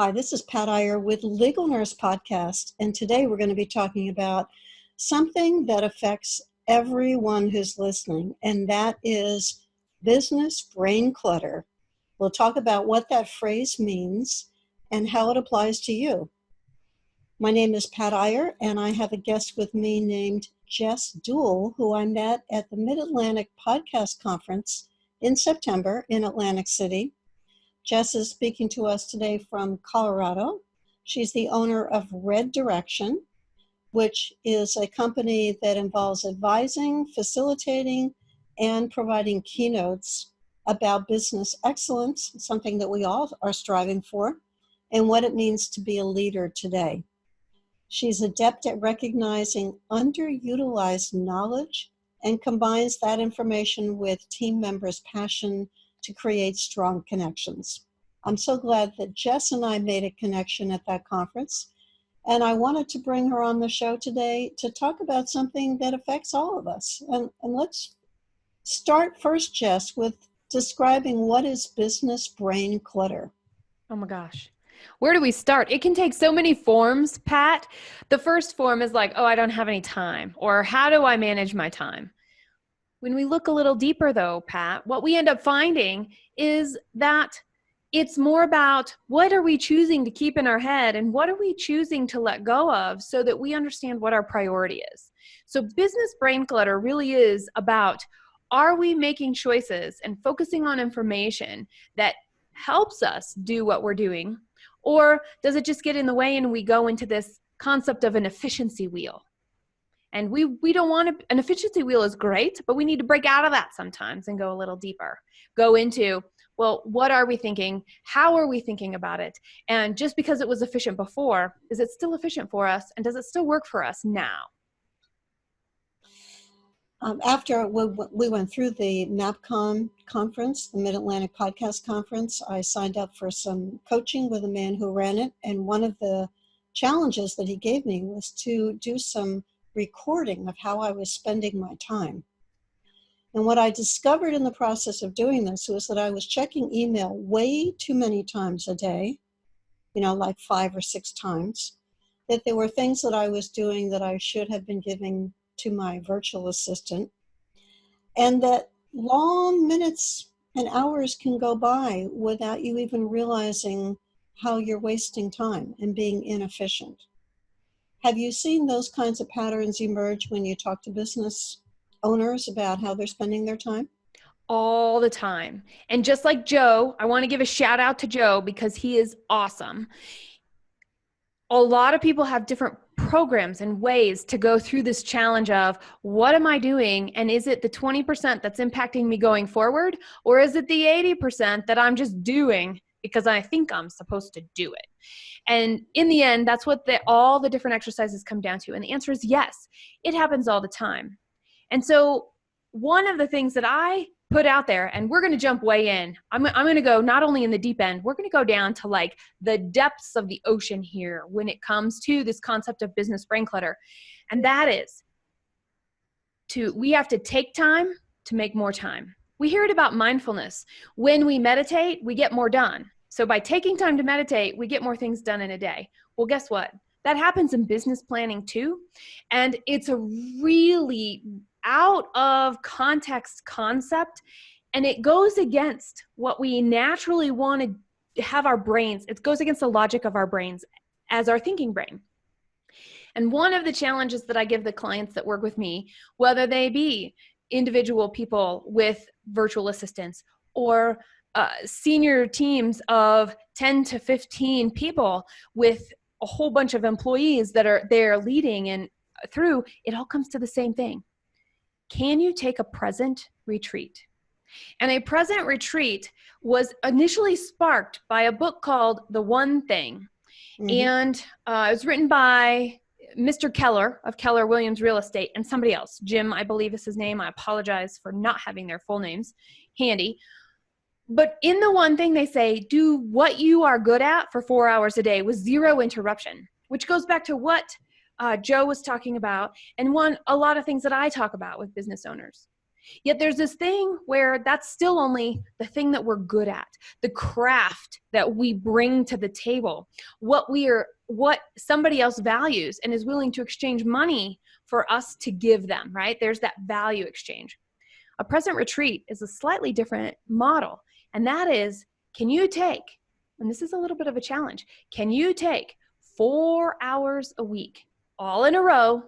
Hi, this is Pat Iyer with Legal Nurse Podcast, and today we're going to be talking about something that affects everyone who's listening, and that is business brain clutter. We'll talk about what that phrase means and how it applies to you. My name is Pat Iyer, and I have a guest with me named Jess Dewell, who I met at the Mid-Atlantic Podcast Conference in September in Atlantic City. Jess is speaking to us today from Colorado. She's the owner of Red Direction, which is a company that involves advising, facilitating, and providing keynotes about business excellence, something that we all are striving for, and what it means to be a leader today. She's adept at recognizing underutilized knowledge and combines that information with team members' passion to create strong connections. I'm so glad that Jess and I made a connection at that conference, and I wanted to bring her on the show today to talk about something that affects all of us. And let's start first, Jess, with describing what is business brain clutter. Oh my gosh. Where do we start? It can take so many forms, Pat. The first form is like, oh, I don't have any time, or how do I manage my time? When we look a little deeper though, Pat, what we end up finding is that it's more about what are we choosing to keep in our head and what are we choosing to let go of so that we understand what our priority is. So business brain clutter really is about, are we making choices and focusing on information that helps us do what we're doing, or does it just get in the way and we go into this concept of an efficiency wheel? And we don't want to, an efficiency wheel is great, but we need to break out of that sometimes and go a little deeper. Go into, well, what are we thinking? How are we thinking about it? And just because it was efficient before, is it still efficient for us? And does it still work for us now? After we went through the MapCon conference, the Mid-Atlantic Podcast Conference, I signed up for some coaching with a man who ran it. And one of the challenges that he gave me was to do some recording of how I was spending my time. And what I discovered in the process of doing this was that I was checking email way too many times a day, like 5 or 6 times, that there were things that I was doing that I should have been giving to my virtual assistant, and that long minutes and hours can go by without you even realizing how you're wasting time and being inefficient. Have you seen those kinds of patterns emerge when you talk to business owners about how they're spending their time? All the time. And just like Joe, I want to give a shout out to Joe because he is awesome. A lot of people have different programs and ways to go through this challenge of what am I doing? And is it the 20% that's impacting me going forward? Or is it the 80% that I'm just doing because I think I'm supposed to do it? And in the end, that's what all the different exercises come down to. And the answer is yes, it happens all the time. And so one of the things that I put out there, and we're going to jump way in, I'm going to go not only in the deep end, we're going to go down to like the depths of the ocean here when it comes to this concept of business brain clutter. And that is we have to take time to make more time. We hear it about mindfulness. When we meditate, we get more done. So by taking time to meditate, we get more things done in a day. Well, guess what? That happens in business planning too. And it's a really out of context concept, and it goes against what we naturally want to have our brains. It goes against the logic of our brains as our thinking brain. And one of the challenges that I give the clients that work with me, whether they be individual people with virtual assistants or senior teams of 10 to 15 people with a whole bunch of employees that are there leading and through, it all comes to the same thing. Can you take a present retreat? And a present retreat was initially sparked by a book called The One Thing. Mm-hmm. And it was written by Mr. Keller of Keller Williams Real Estate and somebody else. Jim, I believe is his name. I apologize for not having their full names handy. But in The One Thing, they say, do what you are good at for 4 hours a day with zero interruption, which goes back to what Joe was talking about and a lot of things that I talk about with business owners. Yet there's this thing where that's still only the thing that we're good at, the craft that we bring to the table, what somebody else values and is willing to exchange money for us to give them, right? There's that value exchange. A present retreat is a slightly different model. And that is, can you take, and this is a little bit of a challenge, can you take 4 hours a week, all in a row,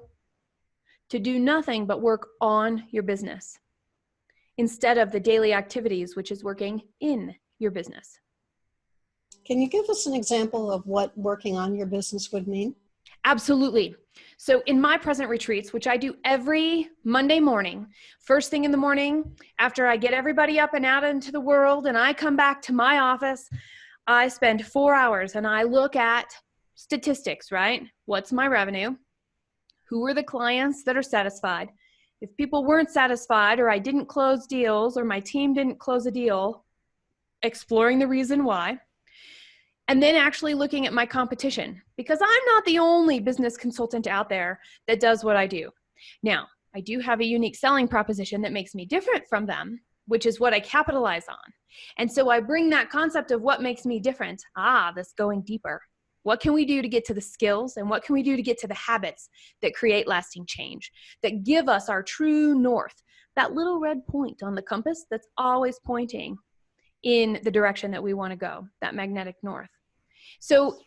to do nothing but work on your business instead of the daily activities, which is working in your business? Can you give us an example of what working on your business would mean? Absolutely. So in my present retreats, which I do every Monday morning, first thing in the morning, after I get everybody up and out into the world and I come back to my office, I spend 4 hours and I look at statistics, right? What's my revenue? Who are the clients that are satisfied? If people weren't satisfied, or I didn't close deals, or my team didn't close a deal, exploring the reason why. And then actually looking at my competition, because I'm not the only business consultant out there that does what I do. Now, I do have a unique selling proposition that makes me different from them, which is what I capitalize on. And so I bring that concept of what makes me different, this going deeper. What can we do to get to the skills, and what can we do to get to the habits that create lasting change, that give us our true north, that little red point on the compass that's always pointing in the direction that we want to go, that magnetic north. So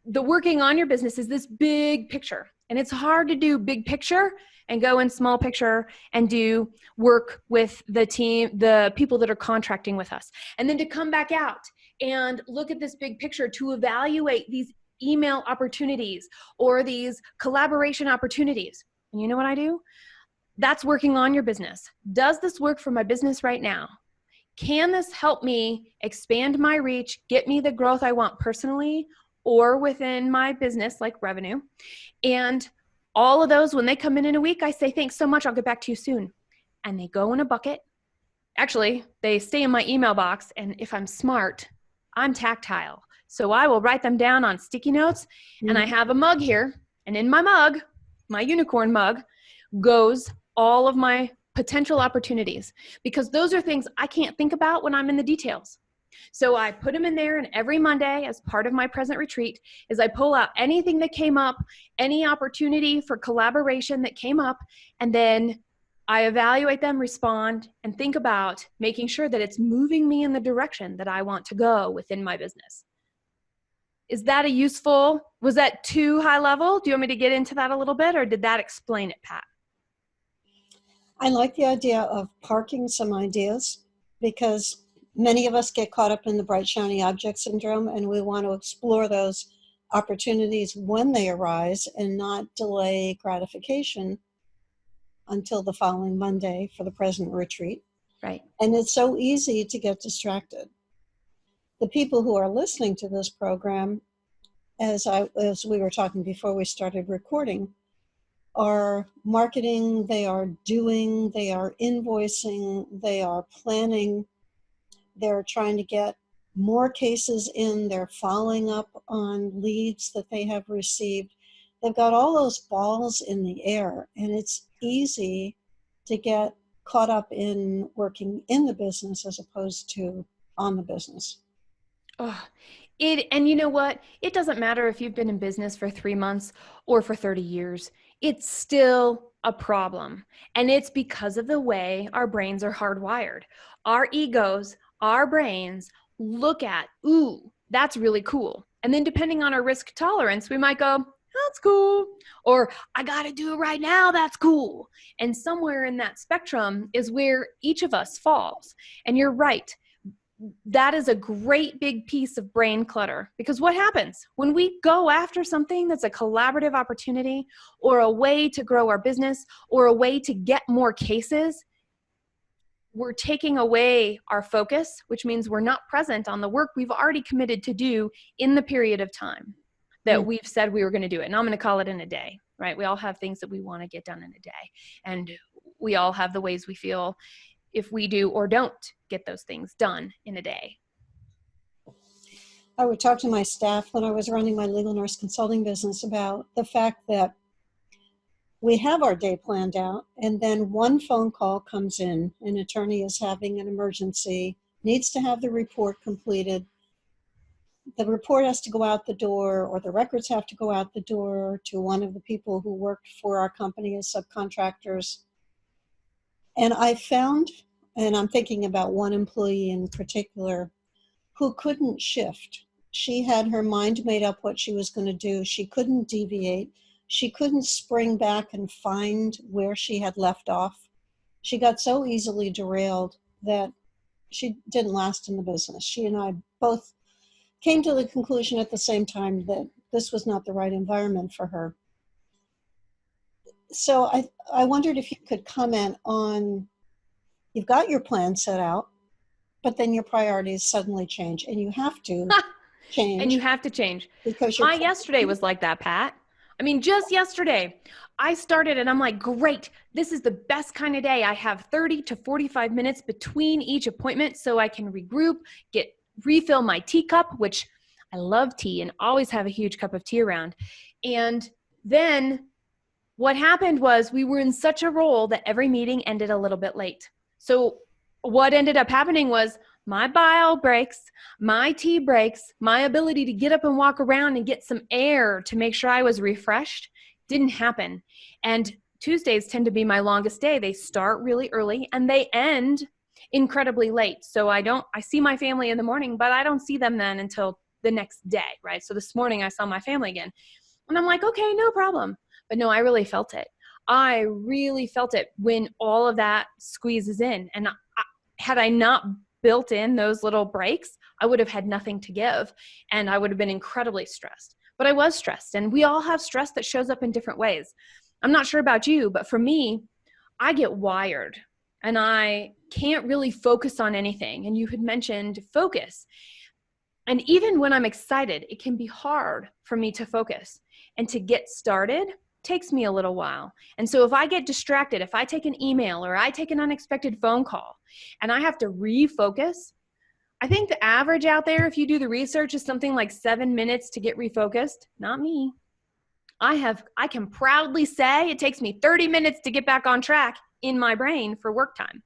the working on your business is this big picture, and it's hard to do big picture and go in small picture and do work with the team, the people that are contracting with us, and then to come back out and look at this big picture to evaluate these email opportunities or these collaboration opportunities. And you know what I do? That's working on your business. Does this work for my business right now? Can this help me expand my reach, get me the growth I want personally or within my business, like revenue? And all of those, when they come in a week, I say, thanks so much, I'll get back to you soon. And they go in a bucket. Actually, they stay in my email box, and if I'm smart, I'm tactile. So I will write them down on sticky notes, and I have a mug here, and in my mug, my unicorn mug, goes all of my potential opportunities, because those are things I can't think about when I'm in the details. So I put them in there, and every Monday as part of my present retreat is I pull out anything that came up, any opportunity for collaboration that came up, and then I evaluate them, respond, and think about making sure that it's moving me in the direction that I want to go within my business. Is that was that too high level? Do you want me to get into that a little bit, or did that explain it, Pat? I like the idea of parking some ideas, because many of us get caught up in the bright, shiny object syndrome, and we want to explore those opportunities when they arise and not delay gratification until the following Monday for the present retreat. Right. And it's so easy to get distracted. The people who are listening to this program, as we were talking before we started recording, are marketing, they are doing, they are invoicing, they are planning, they're trying to get more cases in, they're following up on leads that they have received. They've got all those balls in the air, and it's easy to get caught up in working in the business as opposed to on the business. And you know what? It doesn't matter if you've been in business for 3 months or for 30 years. It's still a problem. And it's because of the way our brains are hardwired. Our egos, our brains look at, ooh, that's really cool. And then depending on our risk tolerance, we might go, that's cool. Or I got to do it right now. That's cool. And somewhere in that spectrum is where each of us falls. And you're right. That is a great big piece of brain clutter, because what happens when we go after something that's a collaborative opportunity or a way to grow our business or a way to get more cases? We're taking away our focus, which means we're not present on the work we've already committed to do in the period of time that we've said we were going to do it. And I'm going to call it in a day, right? We all have things that we want to get done in a day. And we all have the ways we feel if we do or don't get those things done in a day. I would talk to my staff when I was running my legal nurse consulting business about the fact that we have our day planned out, and then one phone call comes in. An attorney is having an emergency, needs to have the report completed. The report has to go out the door, or the records have to go out the door to one of the people who worked for our company as subcontractors. And I found, and I'm thinking about one employee in particular, who couldn't shift. She had her mind made up what she was going to do. She couldn't deviate. She couldn't spring back and find where she had left off. She got so easily derailed that she didn't last in the business. She and I both came to the conclusion at the same time that this was not the right environment for her. So I wondered if you could comment on, you've got your plan set out, but then your priorities suddenly change, and you have to change. And you have to change. Because my yesterday was like that, Pat. I mean, just yesterday, I started and I'm like, great, this is the best kind of day. I have 30 to 45 minutes between each appointment so I can regroup, refill my teacup, which I love tea and always have a huge cup of tea around. And then what happened was we were in such a roll that every meeting ended a little bit late. So what ended up happening was my bile breaks, my tea breaks, my ability to get up and walk around and get some air to make sure I was refreshed didn't happen. And Tuesdays tend to be my longest day. They start really early and they end incredibly late. So I see my family in the morning, but I don't see them then until the next day, right? So this morning I saw my family again and I'm like, okay, no problem. But no, I really felt it. I really felt it when all of that squeezes in. And had I not built in those little breaks, I would have had nothing to give and I would have been incredibly stressed. But I was stressed, and we all have stress that shows up in different ways. I'm not sure about you, but for me, I get wired and I can't really focus on anything. And you had mentioned focus. And even when I'm excited, it can be hard for me to focus. And to get started takes me a little while. And so if I get distracted, if I take an email or I take an unexpected phone call and I have to refocus, I think the average out there, if you do the research, is something like 7 minutes to get refocused. Not me. I can proudly say it takes me 30 minutes to get back on track in my brain for work time.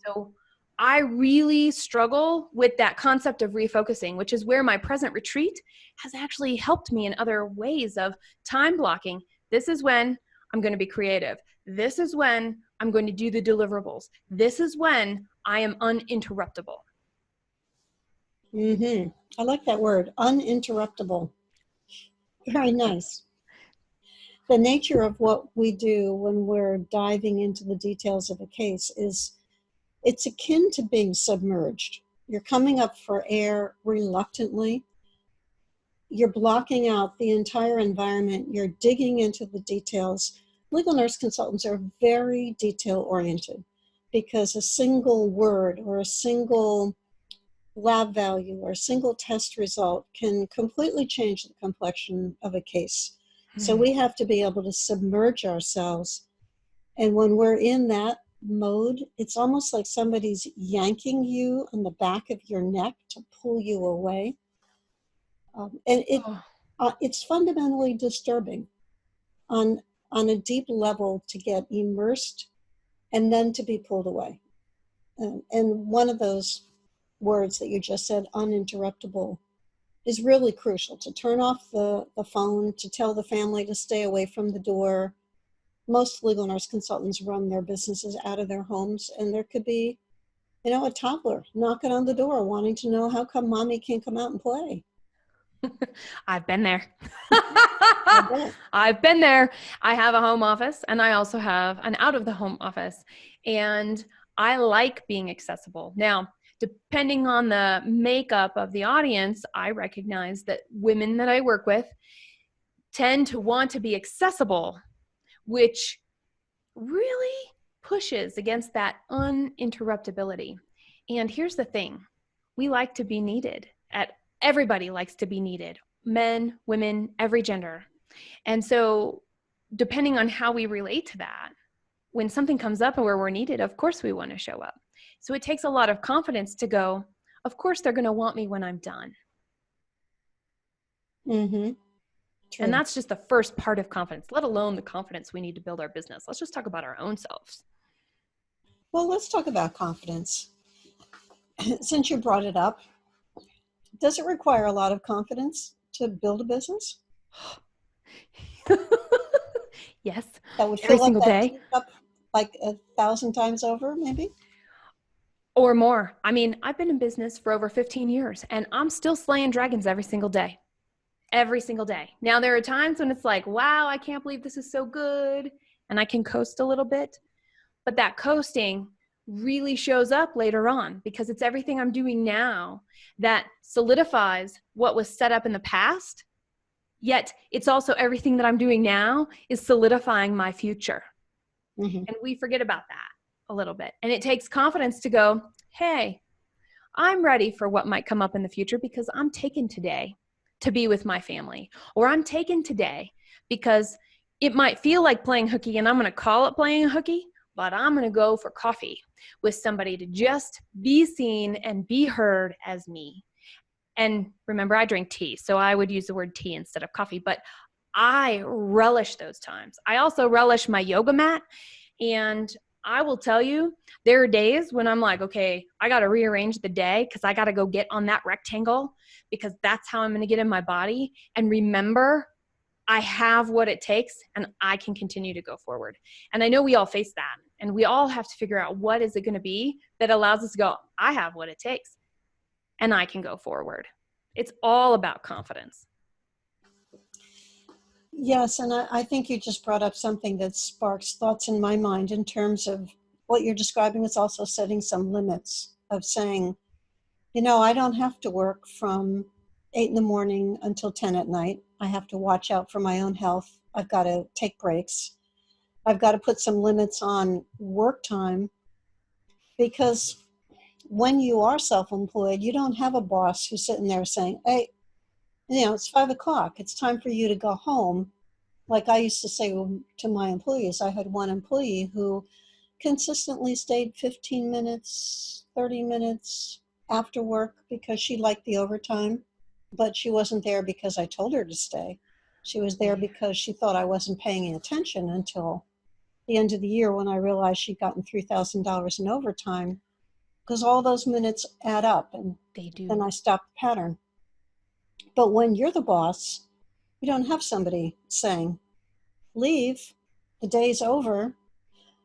So I really struggle with that concept of refocusing, which is where my present retreat has actually helped me in other ways of time blocking. This is when I'm going to be creative. This is when I'm going to do the deliverables. This is when I am uninterruptible. I like that word, uninterruptible. Very nice. The nature of what we do when we're diving into the details of a case is it's akin to being submerged. You're coming up for air reluctantly. You're blocking out the entire environment. You're digging into the details. Legal nurse consultants are very detail-oriented because a single word or a single lab value or a single test result can completely change the complexion of a case. So we have to be able to submerge ourselves. And when we're in that mode, it's almost like somebody's yanking you on the back of your neck to pull you away. And it's fundamentally disturbing on a deep level to get immersed and then to be pulled away. And one of those words that you just said, uninterruptible, is really crucial. To turn off the phone, to tell the family to stay away from the door. Most legal nurse consultants run their businesses out of their homes, and there could be, a toddler knocking on the door wanting to know how come mommy can't come out and play. I've been there. I've been there. I have a home office and I also have an out of the home office, and I like being accessible. Now, depending on the makeup of the audience, I recognize that women that I work with tend to want to be accessible, which really pushes against that uninterruptibility. And here's the thing. We like to be needed. Everybody likes to be needed. Men, women, every gender. And so depending on how we relate to that, when something comes up and where we're needed, of course we want to show up. So it takes a lot of confidence to go, of course they're going to want me when I'm done. True. And that's just the first part of confidence, let alone the confidence we need to build our business. Let's just talk about our own selves. Well, let's talk about confidence. Since you brought it up, does it require a lot of confidence to build a business? Yes. That would Every fill up single that day. teacup like 1,000 times over, maybe? Or more. I mean, I've been in business for over 15 years and I'm still slaying dragons every single day. Every single day. Now, there are times when it's like, wow, I can't believe this is so good. And I can coast a little bit. But that coasting really shows up later on because it's everything I'm doing now that solidifies what was set up in the past. Yet it's also everything that I'm doing now is solidifying my future. Mm-hmm. And we forget about that a little bit. And it takes confidence to go, hey, I'm ready for what might come up in the future because I'm taken today to be with my family. Or I'm taken today because it might feel like playing hooky and I'm going to call it playing hooky, but I'm going to go for coffee with somebody to just be seen and be heard as me. And remember, I drink tea, so I would use the word tea instead of coffee, but I relish those times. I also relish my yoga mat. And I will tell you, there are days when I'm like, okay, I got to rearrange the day because I got to go get on that rectangle because that's how I'm going to get in my body. And remember, I have what it takes and I can continue to go forward. And I know we all face that. And we all have to figure out what is it going to be that allows us to go, I have what it takes and I can go forward. It's all about confidence. Yes, and I think you just brought up something that sparks thoughts in my mind in terms of what you're describing is also setting some limits of saying, I don't have to work from 8 in the morning until 10 at night. I have to watch out for my own health. I've got to take breaks. I've got to put some limits on work time because when you are self-employed, you don't have a boss who's sitting there saying, hey, it's 5 o'clock. It's time for you to go home. Like I used to say to my employees, I had one employee who consistently stayed 15 minutes, 30 minutes after work because she liked the overtime, but she wasn't there because I told her to stay. She was there because she thought I wasn't paying attention until the end of the year when I realized she'd gotten $3,000 in overtime because all those minutes add up and They do. then I stopped the pattern. But when you're the boss, you don't have somebody saying, leave, the day's over.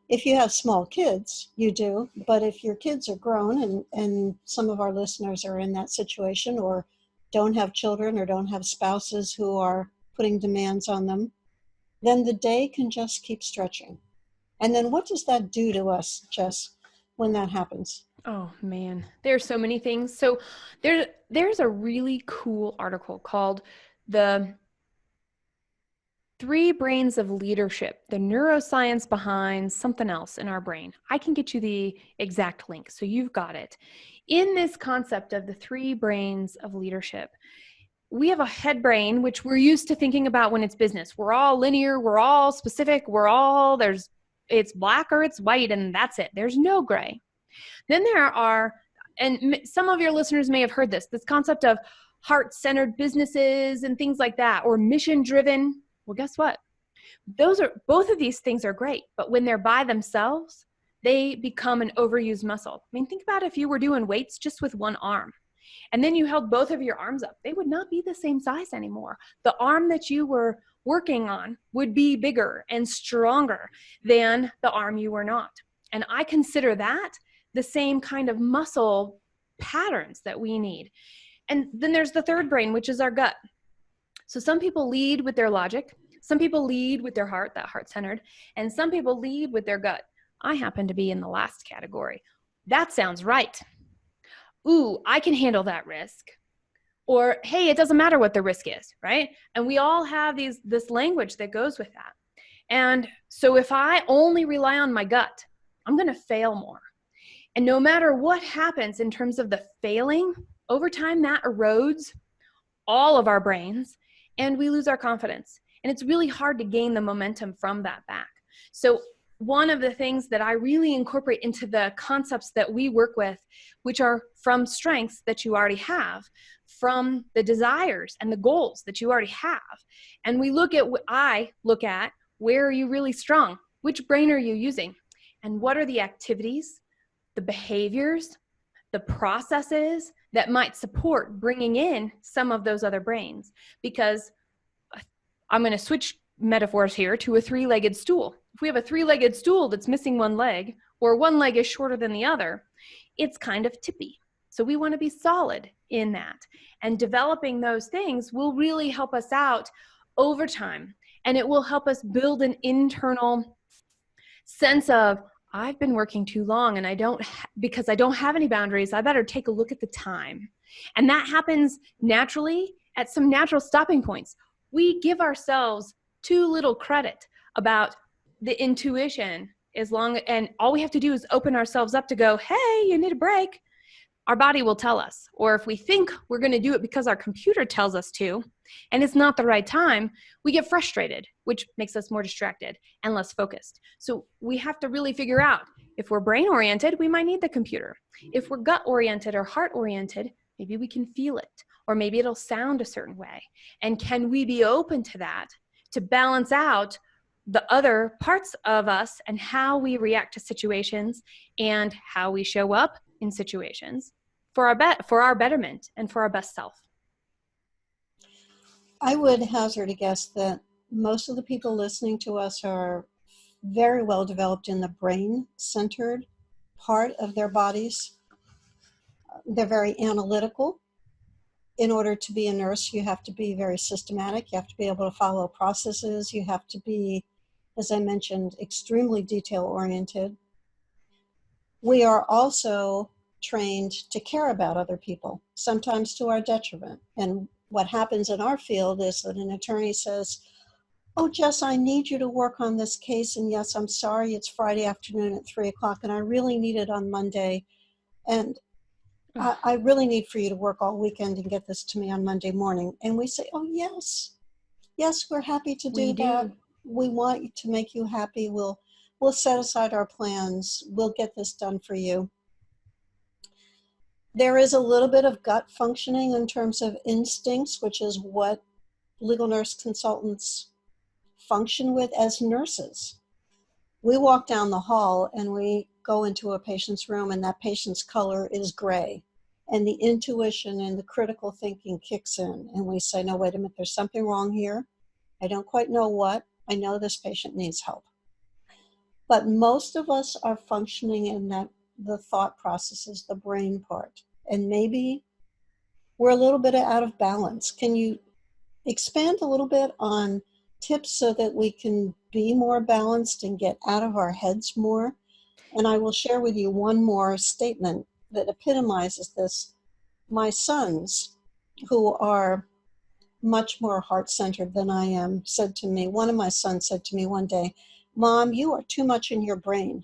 If you have small kids, you do. But if your kids are grown, and some of our listeners are in that situation or don't have children or don't have spouses who are putting demands on them, then the day can just keep stretching. And then what does that do to us, Jess, when that happens? Oh man, there's so many things. So there's a really cool article called The Three Brains of Leadership, the neuroscience behind something else in our brain. I can get you the exact link, so you've got it. In this concept of the three brains of leadership, we have a head brain, which we're used to thinking about when it's business. We're all linear, we're all specific, it's black or it's white, and that's it. There's no gray. Then there are, and some of your listeners may have heard this concept of heart-centered businesses and things like that, or mission-driven. Well, guess what? Both of these things are great, but when they're by themselves, they become an overused muscle. I mean, think about if you were doing weights just with one arm, and then you held both of your arms up. They would not be the same size anymore. The arm that you were working on would be bigger and stronger than the arm you were not. And I consider that the same kind of muscle patterns that we need. And then there's the third brain, which is our gut. So some people lead with their logic. Some people lead with their heart, that heart-centered, and some people lead with their gut. I happen to be in the last category. That sounds right. Ooh, I can handle that risk. Or, hey, it doesn't matter what the risk is, right? And we all have this language that goes with that. And so if I only rely on my gut, I'm going to fail more. And no matter what happens in terms of the failing, over time that erodes all of our brains and we lose our confidence. And it's really hard to gain the momentum from that back. So one of the things that I really incorporate into the concepts that we work with, which are from strengths that you already have, from the desires and the goals that you already have. And I look at where are you really strong? Which brain are you using? And what are the activities, the behaviors, the processes that might support bringing in some of those other brains? Because I'm going to switch metaphors here to a three-legged stool. If we have a three-legged stool that's missing one leg, or one leg is shorter than the other, it's kind of tippy. So we want to be solid in that. And developing those things will really help us out over time. And it will help us build an internal sense of, I've been working too long and because I don't have any boundaries, I better take a look at the time. And that happens naturally at some natural stopping points. We give ourselves too little credit about the intuition, and all we have to do is open ourselves up to go, hey, you need a break. Our body will tell us. Or if we think we're going to do it because our computer tells us to, and it's not the right time, we get frustrated, which makes us more distracted and less focused. So we have to really figure out, if we're brain oriented, we might need the computer. If we're gut oriented or heart oriented, maybe we can feel it, or maybe it'll sound a certain way. And can we be open to that to balance out the other parts of us and how we react to situations and how we show up in situations for our betterment and for our best self? I would hazard a guess that most of the people listening to us are very well developed in the brain-centered part of their bodies. They're very analytical. In order to be a nurse, you have to be very systematic. You have to be able to follow processes. You have to be, as I mentioned, extremely detail-oriented. We are also trained to care about other people, sometimes to our detriment. And what happens in our field is that an attorney says, oh, Jess, I need you to work on this case. And yes, I'm sorry, it's Friday afternoon at 3:00 and I really need it on Monday. And I really need for you to work all weekend and get this to me on Monday morning. And we say, oh, yes, we're happy to do that. We want to make you happy. We'll set aside our plans. We'll get this done for you. There is a little bit of gut functioning in terms of instincts, which is what legal nurse consultants function with as nurses. We walk down the hall and we go into a patient's room and that patient's color is gray. And the intuition and the critical thinking kicks in. And we say, no, wait a minute, there's something wrong here. I don't quite know what. I know this patient needs help. But most of us are functioning in the thought processes, the brain part. And maybe we're a little bit out of balance. Can you expand a little bit on tips so that we can be more balanced and get out of our heads more? And I will share with you one more statement that epitomizes this. My sons, who are much more heart-centered than I am, one of my sons said to me one day, Mom, you are too much in your brain.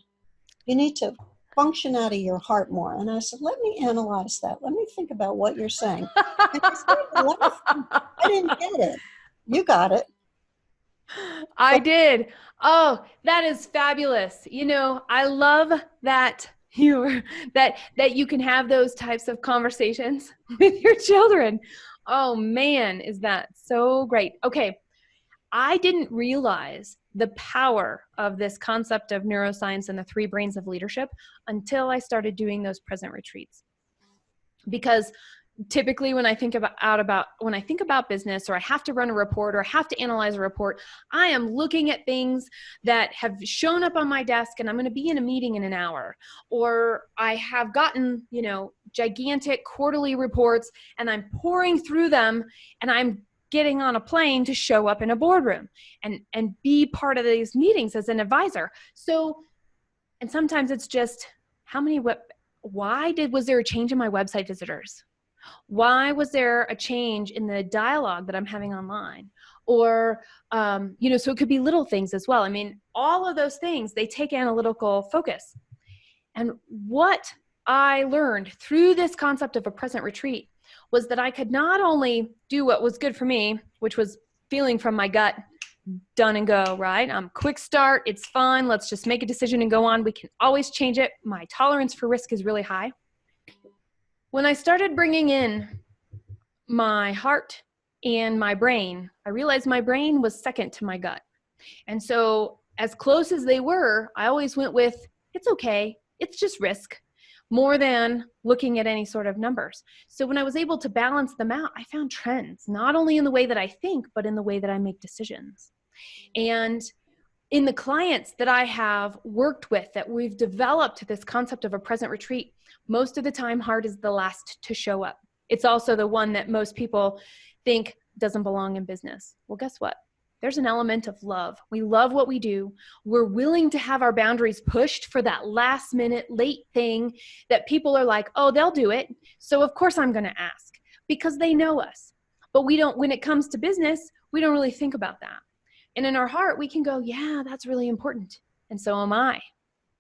You need to function out of your heart more. And I said, let me analyze that. Let me think about what you're saying. And I started laughing. I didn't get it. You got it. I did. Oh, that is fabulous. I love that that you can have those types of conversations with your children. Oh man, is that so great. Okay. I didn't realize the power of this concept of neuroscience and the three brains of leadership until I started doing those present retreats. Because typically when I think about business, or I have to run a report, or I have to analyze a report, I am looking at things that have shown up on my desk and I'm going to be in a meeting in an hour, or I have gotten, gigantic quarterly reports and I'm pouring through them and I'm getting on a plane to show up in a boardroom and be part of these meetings as an advisor. So, and sometimes it's just was there a change in my website visitors? Why was there a change in the dialogue that I'm having online? Or, so it could be little things as well. I mean, all of those things, they take analytical focus. And what I learned through this concept of a present retreat was that I could not only do what was good for me, which was feeling from my gut, done and go, right? Quick start. It's fun. Let's just make a decision and go on. We can always change it. My tolerance for risk is really high. When I started bringing in my heart and my brain, I realized my brain was second to my gut. And so as close as they were, I always went with, it's okay. It's just risk, more than looking at any sort of numbers. So when I was able to balance them out, I found trends, not only in the way that I think, but in the way that I make decisions. And in the clients that I have worked with, that we've developed this concept of a present retreat, most of the time, heart is the last to show up. It's also the one that most people think doesn't belong in business. Well, guess what? There's an element of love. We love what we do. We're willing to have our boundaries pushed for that last minute late thing that people are like, oh, they'll do it. So of course I'm going to ask, because they know us. But we don't, when it comes to business, we don't really think about that. And in our heart, we can go, yeah, that's really important. And so am I.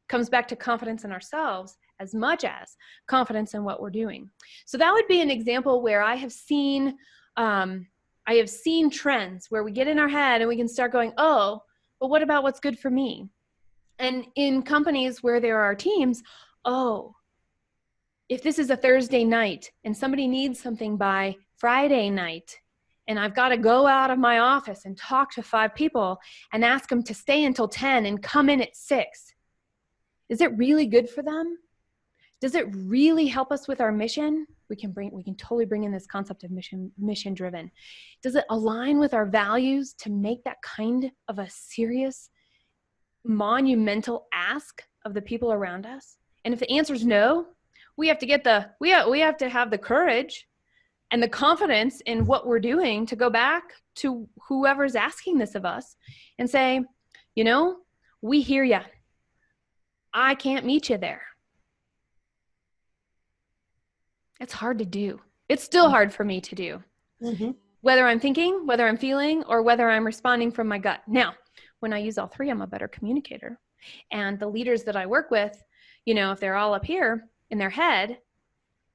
Comes back to confidence in ourselves as much as confidence in what we're doing. So that would be an example where I have seen trends where we get in our head and we can start going, oh, but what about what's good for me? And in companies where there are teams, oh, if this is a Thursday night and somebody needs something by Friday night, and I've got to go out of my office and talk to 5 people and ask them to stay until 10 and come in at 6. Is it really good for them? Does it really help us with our mission? We can totally bring in this concept of mission driven. Does it align with our values to make that kind of a serious, monumental ask of the people around us? And if the answer is no, we have to have the courage and the confidence in what we're doing to go back to whoever's asking this of us and say, we hear ya. I can't meet you there. It's hard to do. It's still hard for me to do. Mm-hmm. Whether I'm thinking, whether I'm feeling, or whether I'm responding from my gut. Now, when I use all three, I'm a better communicator. And the leaders that I work with, if they're all up here in their head,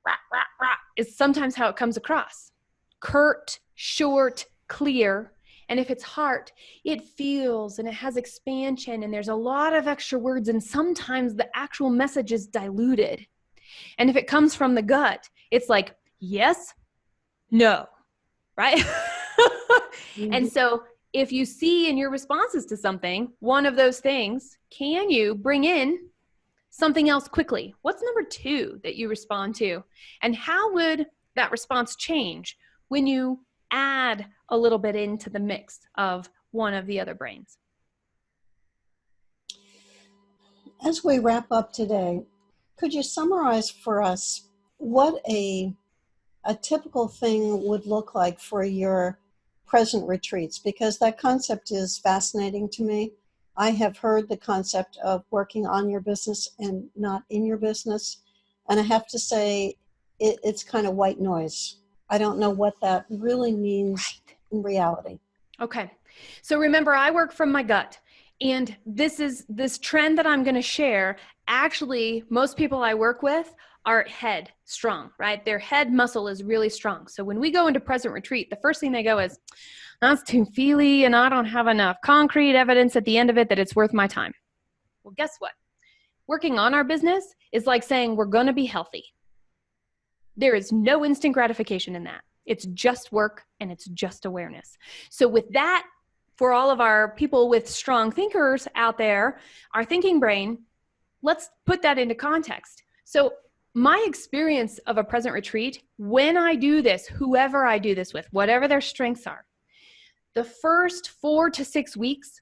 rah, rah, rah, is sometimes how it comes across. Curt, short, clear. And if it's heart, it feels and it has expansion and there's a lot of extra words, and sometimes the actual message is diluted. And if it comes from the gut, it's like, yes, no, right? Mm-hmm. And so if you see in your responses to something, one of those things, can you bring in something else quickly? What's number 2 that you respond to? And how would that response change when you add a little bit into the mix of one of the other brains? As we wrap up today, could you summarize for us what a typical thing would look like for your present retreats? Because that concept is fascinating to me. I have heard the concept of working on your business and not in your business. And I have to say, it's kind of white noise. I don't know what that really means in reality. Okay. So remember, I work from my gut. And this trend that I'm going to share, actually, most people I work with are head strong, right? Their head muscle is really strong. So when we go into present retreat, the first thing they go is, that's too feely and I don't have enough concrete evidence at the end of it that it's worth my time. Well, guess what? Working on our business is like saying we're going to be healthy. There is no instant gratification in that. It's just work and it's just awareness. So with that, for all of our people with strong thinkers out there, our thinking brain, let's put that into context. So my experience of a present retreat, when I do this, whoever I do this with, whatever their strengths are, the first 4 to 6 weeks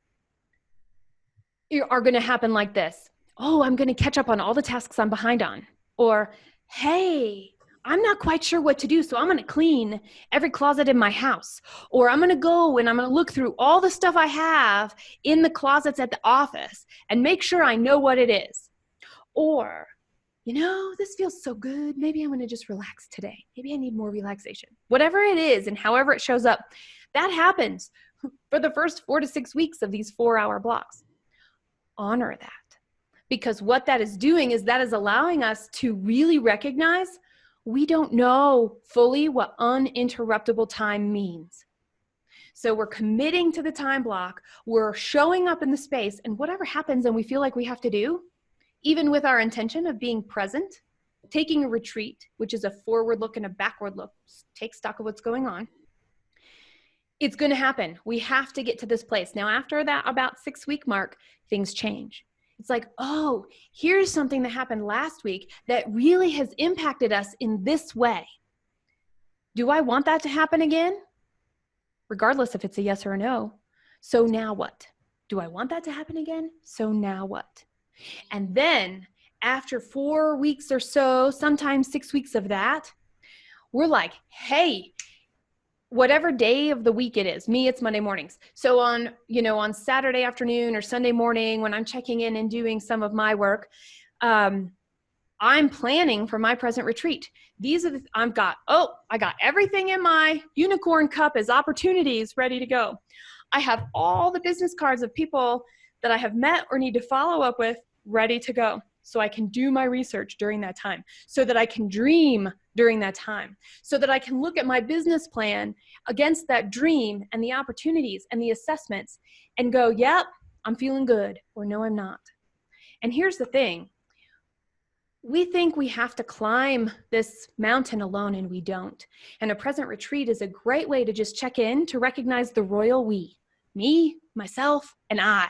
are going to happen like this. Oh, I'm going to catch up on all the tasks I'm behind on. Or, hey, I'm not quite sure what to do, so I'm going to clean every closet in my house. Or I'm going to go and I'm going to look through all the stuff I have in the closets at the office and make sure I know what it is. Or, this feels so good. Maybe I'm going to just relax today. Maybe I need more relaxation. Whatever it is and however it shows up, that happens for the first 4 to 6 weeks of these 4-hour blocks. Honor that. Because what that is doing is that is allowing us to really recognize we don't know fully what uninterruptible time means. So we're committing to the time block, we're showing up in the space, and whatever happens and we feel like we have to do, even with our intention of being present, taking a retreat, which is a forward look and a backward look, take stock of what's going on, it's going to happen. We have to get to this place. Now, after that about 6-week mark, things change. It's like, oh, here's something that happened last week that really has impacted us in this way. Do I want that to happen again? Regardless if it's a yes or a no. So now what? Do I want that to happen again? So now what? And then after 4 weeks or so, sometimes 6 weeks of that, we're like, hey, whatever day of the week it is, me, it's Monday mornings. So on Saturday afternoon or Sunday morning, when I'm checking in and doing some of my work, I'm planning for my present retreat. I got everything in my unicorn cup as opportunities ready to go. I have all the business cards of people that I have met or need to follow up with ready to go. So I can do my research during that time, so that I can dream during that time, so that I can look at my business plan against that dream and the opportunities and the assessments and go, yep, I'm feeling good, or no, I'm not. And here's the thing. We think we have to climb this mountain alone, and we don't. And a present retreat is a great way to just check in, to recognize the royal we, me, myself, and I.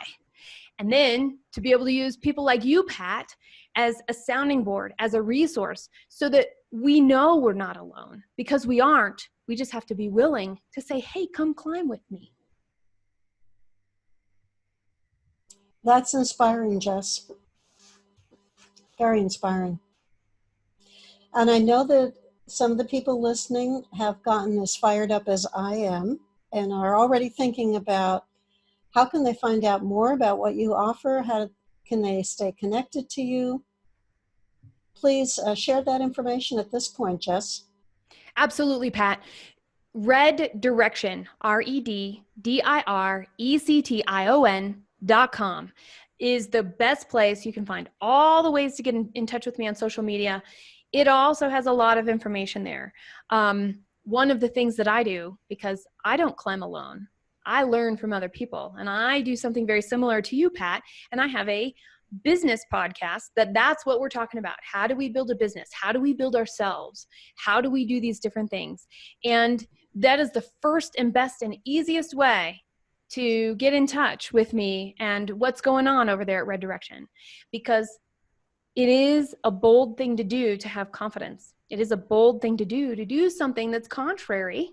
And then to be able to use people like you, Pat, as a sounding board, as a resource, so that we know we're not alone, because we aren't. We just have to be willing to say, hey, come climb with me. That's inspiring, Jess. Very inspiring. And I know that some of the people listening have gotten as fired up as I am and are already thinking about how can they find out more about what you offer? How can they stay connected to you? Please share that information at this point, Jess. Absolutely, Pat. Red Direction, REDDIRECTION.com is the best place. You can find all the ways to get in touch with me on social media. It also has a lot of information there. One of the things that I do, because I don't climb alone, I learn from other people, and I do something very similar to you, Pat, and I have a business podcast that's what we're talking about. How do we build a business? How do we build ourselves? How do we do these different things? And that is the first and best and easiest way to get in touch with me and what's going on over there at Red Direction, because it is a bold thing to do to have confidence. It is a bold thing to do something that's contrary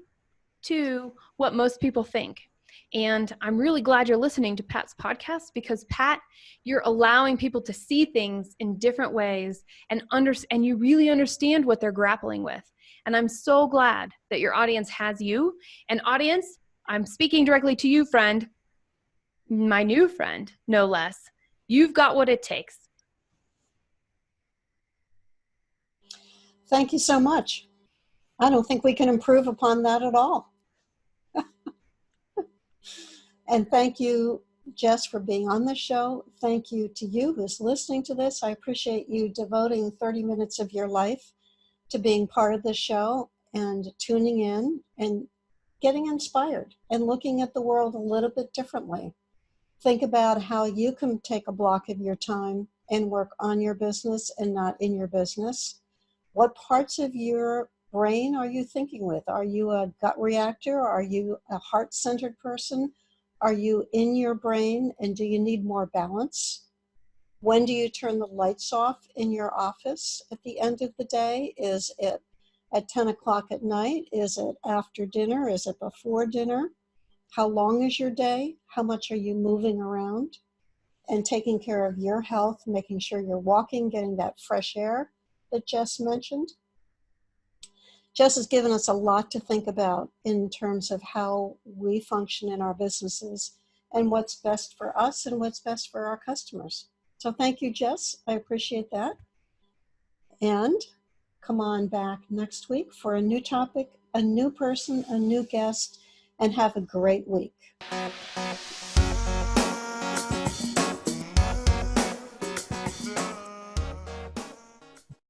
to what most people think. And I'm really glad you're listening to Pat's podcast, because Pat, you're allowing people to see things in different ways and you really understand what they're grappling with. And I'm so glad that your audience has you. And audience, I'm speaking directly to you, friend, my new friend, no less. You've got what it takes. Thank you so much. I don't think we can improve upon that at all. And thank you, Jess, for being on the show. Thank you to you who's listening to this. I appreciate you devoting 30 minutes of your life to being part of the show and tuning in and getting inspired and looking at the world a little bit differently. Think about how you can take a block of your time and work on your business and not in your business. What parts of your brain are you thinking with? Are you a gut reactor? Are you a heart-centered person? Are you in your brain, and do you need more balance? When do you turn the lights off in your office at the end of the day? Is it at 10 o'clock at night? Is it after dinner? Is it before dinner? How long is your day? How much are you moving around? And taking care of your health, making sure you're walking, getting that fresh air that Jess mentioned. Jess has given us a lot to think about in terms of how we function in our businesses and what's best for us and what's best for our customers. So thank you, Jess. I appreciate that. And come on back next week for a new topic, a new person, a new guest, and have a great week.